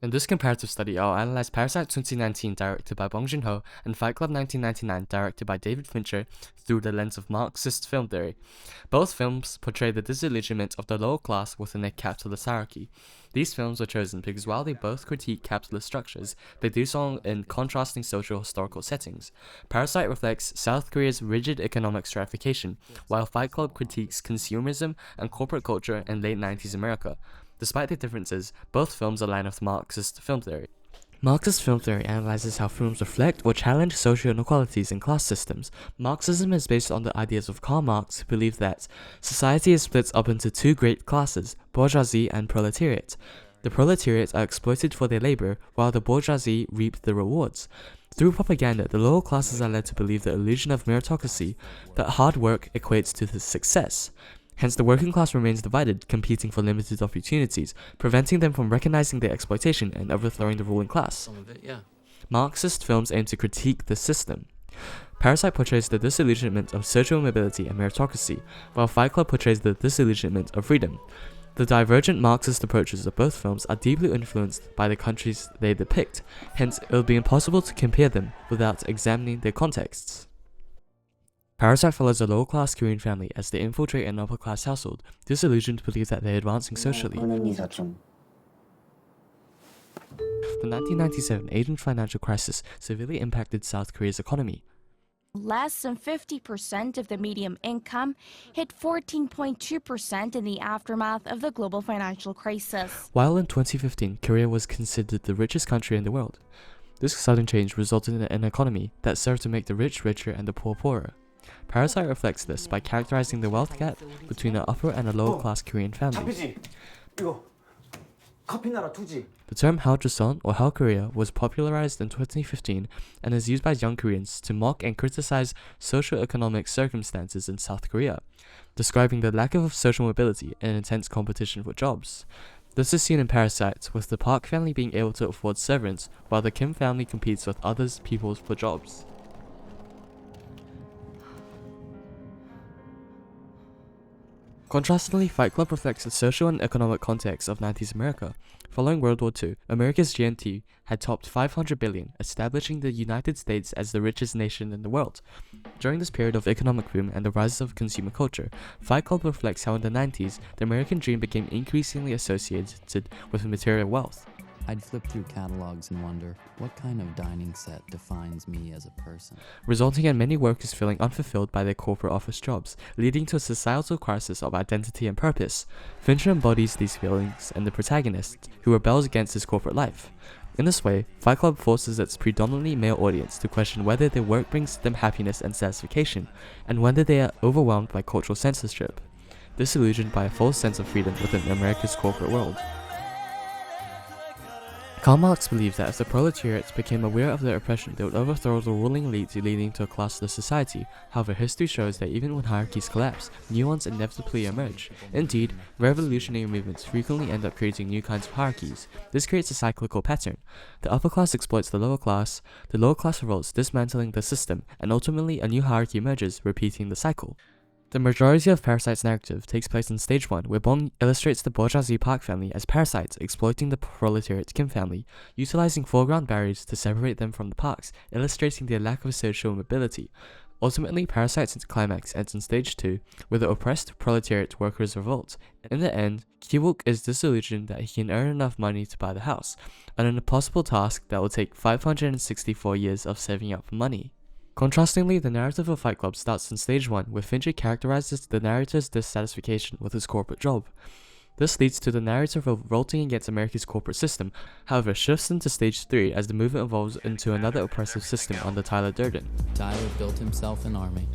In this comparative study, I'll analyze Parasite 2019 directed by Bong Joon-ho and Fight Club 1999 directed by David Fincher through the lens of Marxist film theory. Both films portray the disillusionment of the lower class within a capitalist hierarchy. These films were chosen because while they both critique capitalist structures, they do so in contrasting social historical settings. Parasite reflects South Korea's rigid economic stratification, while Fight Club critiques consumerism and corporate culture in late 90s America. Despite their differences, both films align with Marxist film theory. Marxist film theory analyzes how films reflect or challenge social inequalities and class systems. Marxism is based on the ideas of Karl Marx, who believed that society is split up into two great classes, bourgeoisie and proletariat. The proletariat are exploited for their labor, while the bourgeoisie reap the rewards. Through propaganda, the lower classes are led to believe the illusion of meritocracy, that hard work equates to the success. Hence, the working class remains divided, competing for limited opportunities, preventing them from recognizing their exploitation and overthrowing the ruling class. Some of it, yeah. Marxist films aim to critique the system. Parasite portrays the disillusionment of social mobility and meritocracy, while Fight Club portrays the disillusionment of freedom. The divergent Marxist approaches of both films are deeply influenced by the countries they depict, hence it would be impossible to compare them without examining their contexts. Parasite follows a lower-class Korean family as they infiltrate an upper-class household, disillusioned to believe that they're advancing socially. The 1997 Asian financial crisis severely impacted South Korea's economy. Less than 50% of the median income hit 14.2% in the aftermath of the global financial crisis. While in 2015, Korea was considered the richest country in the world, this sudden change resulted in an economy that served to make the rich richer and the poor poorer. Parasite reflects this by characterizing the wealth gap between an upper and a lower class Korean family. The term Hal Joseon or Hal Korea was popularized in 2015 and is used by young Koreans to mock and criticize socio-economic circumstances in South Korea, describing the lack of social mobility and intense competition for jobs. This is seen in Parasite, with the Park family being able to afford servants while the Kim family competes with other people for jobs. Contrastingly, Fight Club reflects the social and economic context of 90s America. Following World War II, America's GNP had topped 500 billion, establishing the United States as the richest nation in the world. During this period of economic boom and the rise of consumer culture, Fight Club reflects how in the 90s, the American dream became increasingly associated with material wealth. I'd flip through catalogs and wonder, what kind of dining set defines me as a person? Resulting in many workers feeling unfulfilled by their corporate office jobs, leading to a societal crisis of identity and purpose. Fincher embodies these feelings in the protagonist, who rebels against his corporate life. In this way, Fight Club forces its predominantly male audience to question whether their work brings them happiness and satisfaction, and whether they are overwhelmed by cultural censorship, disillusioned by a false sense of freedom within America's corporate world. Karl Marx believed that if the proletariat became aware of their oppression, they would overthrow the ruling elite, leading to a classless society. However, history shows that even when hierarchies collapse, new ones inevitably emerge. Indeed, revolutionary movements frequently end up creating new kinds of hierarchies. This creates a cyclical pattern. The upper class exploits the lower class revolts, dismantling the system, and ultimately a new hierarchy emerges, repeating the cycle. The majority of Parasite's narrative takes place in stage 1, where Bong illustrates the bourgeoisie Park family as parasites exploiting the proletariat Kim family, utilizing foreground barriers to separate them from the Parks, illustrating their lack of social mobility. Ultimately, Parasite's climax ends in stage 2, where the oppressed proletariat workers revolt. In the end, Ki-wook is disillusioned that he can earn enough money to buy the house, an impossible task that will take 564 years of saving up money. Contrastingly, the narrative of Fight Club starts in stage 1, where Fincher characterizes the narrator's dissatisfaction with his corporate job. This leads to the narrator revolting against America's corporate system, however shifts into stage 3 as the movement evolves into another oppressive system under Tyler Durden. Tyler built himself an army.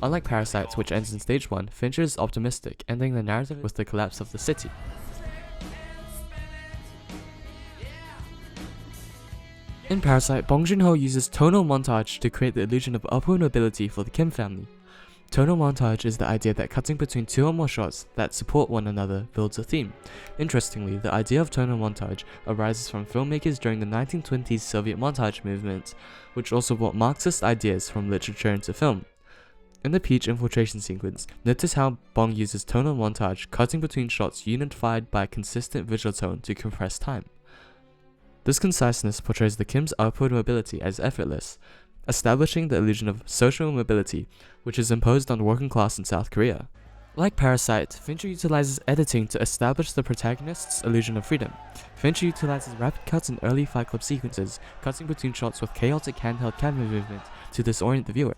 Unlike Parasite, which ends in stage 1, Fincher is optimistic, ending the narrative with the collapse of the city. In Parasite, Bong Joon-ho uses tonal montage to create the illusion of upward mobility for the Kim family. Tonal montage is the idea that cutting between two or more shots that support one another builds a theme. Interestingly, the idea of tonal montage arises from filmmakers during the 1920s Soviet montage movement, which also brought Marxist ideas from literature into film. In the Peach infiltration sequence, notice how Bong uses tonal montage, cutting between shots unified by a consistent visual tone to compress time. This conciseness portrays the Kim's upward mobility as effortless, establishing the illusion of social mobility, which is imposed on the working class in South Korea. Like Parasite, Fincher utilizes editing to establish the protagonist's illusion of freedom. Fincher utilizes rapid cuts in early Fight Club sequences, cutting between shots with chaotic handheld camera movement to disorient the viewer.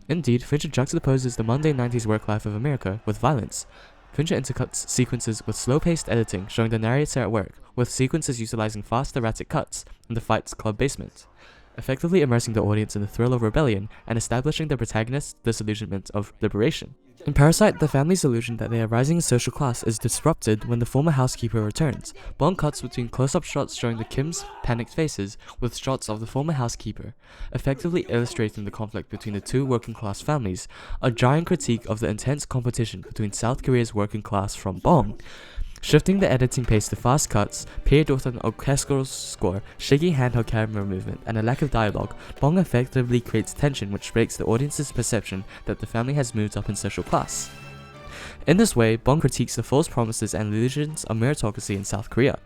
Indeed, Fincher juxtaposes the mundane 90s work life of America with violence. Fincher intercuts sequences with slow-paced editing showing the narrator at work, with sequences utilizing fast erratic cuts in the Fight's club basement, effectively immersing the audience in the thrill of rebellion and establishing the protagonist's disillusionment of liberation. In Parasite, the family's illusion that they are rising in social class is disrupted when the former housekeeper returns. Bong cuts between close-up shots showing the Kims' panicked faces with shots of the former housekeeper, effectively illustrating the conflict between the two working-class families, a giant critique of the intense competition between South Korea's working class from Bong. Shifting the editing pace to fast cuts, paired with an orchestral score, shaky handheld camera movement, and a lack of dialogue, Bong effectively creates tension which breaks the audience's perception that the family has moved up in social class. In this way, Bong critiques the false promises and illusions of meritocracy in South Korea.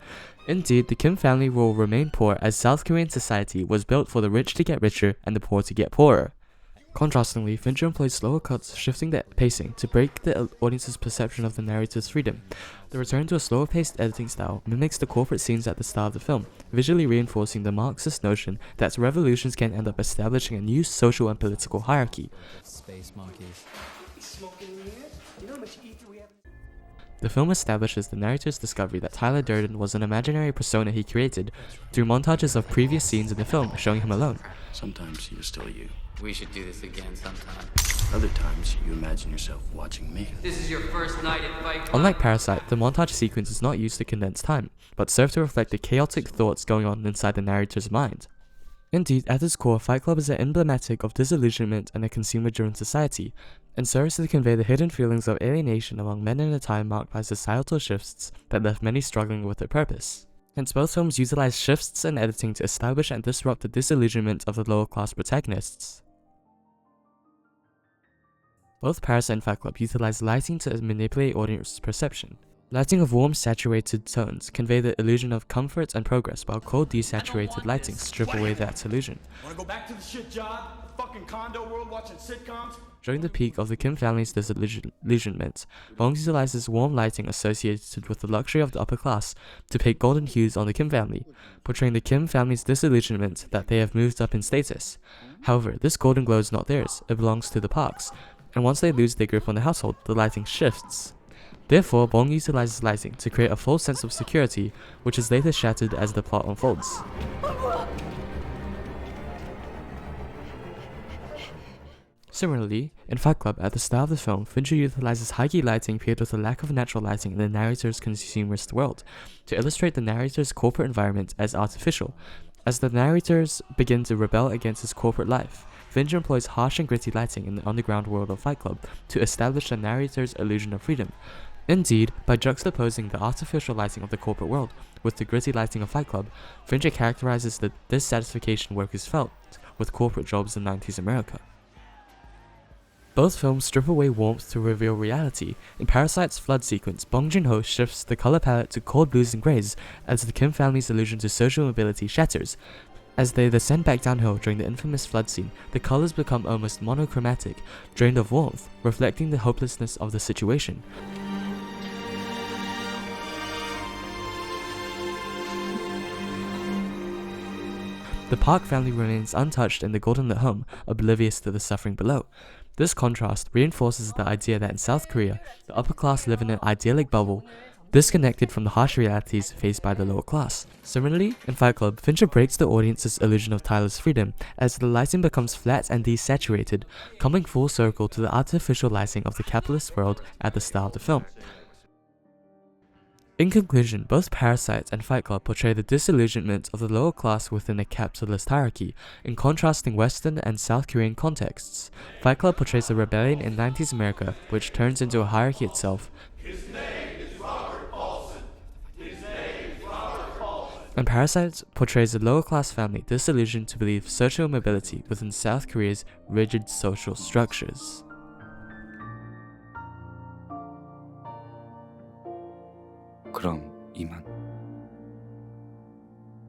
Indeed, the Kim family will remain poor as South Korean society was built for the rich to get richer and the poor to get poorer. Contrastingly, Fincher employs slower cuts, shifting the pacing to break the audience's perception of the narrator's freedom. The return to a slower-paced editing style mimics the corporate scenes at the start of the film, visually reinforcing the Marxist notion that revolutions can end up establishing a new social and political hierarchy. Space monkeys. The film establishes the narrator's discovery that Tyler Durden was an imaginary persona he created through montages of previous scenes in the film showing him alone. Sometimes you're still you. We should do this again sometime. Other times you imagine yourself watching me. This is your first night at Fight Club. Unlike Parasite, the montage sequence is not used to condense time, but serve to reflect the chaotic thoughts going on inside the narrator's mind. Indeed, at its core, Fight Club is emblematic of disillusionment and a consumer-driven society, and serves to convey the hidden feelings of alienation among men in a time marked by societal shifts that left many struggling with their purpose. Hence, both films utilize shifts in editing to establish and disrupt the disillusionment of the lower-class protagonists. Both Parasite and Fight Club utilize lighting to manipulate audience perception. Lighting of warm, saturated tones convey the illusion of comfort and progress, while cold, desaturated lighting strip away that illusion. Wanna go back to the shit job? Fucking condo world watching sitcoms? During the peak of the Kim family's disillusionment, Bong utilizes warm lighting associated with the luxury of the upper class to paint golden hues on the Kim family, portraying the Kim family's disillusionment that they have moved up in status. However, this golden glow is not theirs, it belongs to the Parks, and once they lose their grip on the household, the lighting shifts. Therefore, Bong utilizes lighting to create a false sense of security, which is later shattered as the plot unfolds. Similarly, in Fight Club, at the start of the film, Fincher utilizes high-key lighting paired with a lack of natural lighting in the narrator's consumerist world, to illustrate the narrator's corporate environment as artificial. As the narrators begin to rebel against his corporate life, Fincher employs harsh and gritty lighting in the underground world of Fight Club to establish the narrator's illusion of freedom. Indeed, by juxtaposing the artificial lighting of the corporate world with the gritty lighting of Fight Club, Fincher characterizes the dissatisfaction workers felt with corporate jobs in 90s America. Both films strip away warmth to reveal reality. In Parasite's flood sequence, Bong Joon-ho shifts the color palette to cold blues and grays as the Kim family's illusion to social mobility shatters. As they descend back downhill during the infamous flood scene, the colors become almost monochromatic, drained of warmth, reflecting the hopelessness of the situation. The Park family remains untouched in the golden-lit home, oblivious to the suffering below. This contrast reinforces the idea that in South Korea, the upper class live in an idyllic bubble, disconnected from the harsh realities faced by the lower class. Similarly, in Fight Club, Fincher breaks the audience's illusion of Tyler's freedom as the lighting becomes flat and desaturated, coming full circle to the artificial lighting of the capitalist world at the start of the film. In conclusion, both Parasite and Fight Club portray the disillusionment of the lower class within a capitalist hierarchy, in contrasting Western and South Korean contexts. Fight Club portrays a rebellion in 90s America, which turns into a hierarchy itself. And Parasite portrays a lower-class family disillusioned to believe social mobility within South Korea's rigid social structures. 그럼 이만.